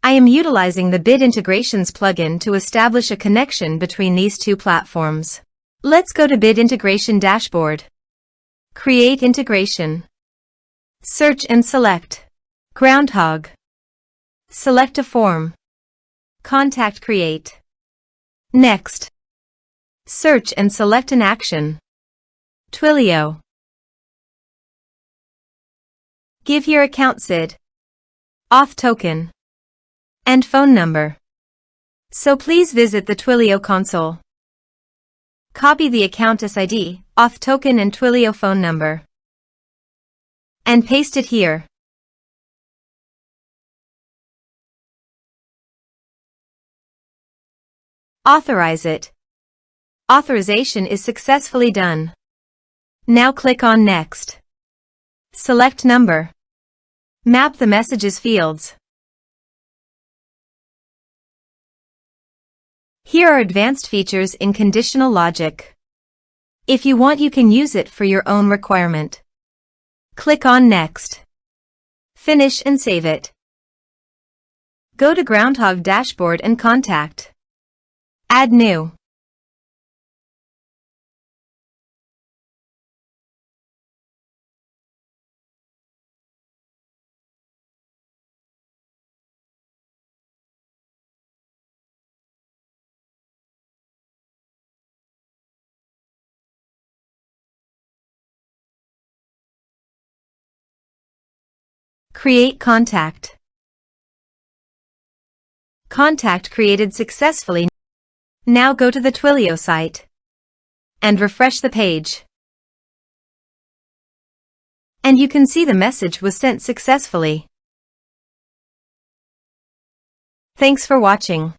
I am utilizing the Bid Integrations plugin to establish a connection between these two platforms. Let's go to Bid Integration Dashboard. Create Integration. Search and select Groundhogg. Select a form. Contact Create. Next. Search and select an action. Twilio. Give your account SID, auth token, and phone number. So please visit the Twilio console. Copy the account SID, auth token and Twilio phone number. And paste it here. Authorize it. Authorization is successfully done. Now click on Next. Select Number. Map the messages fields. Here are advanced features in conditional logic. If you want, you can use it for your own requirement. Click on Next. Finish and save it. Go to Groundhogg Dashboard and Contact. Add New. Create contact. Contact created successfully. Now go to the Twilio site and refresh the page. And you can see the message was sent successfully. Thanks for watching.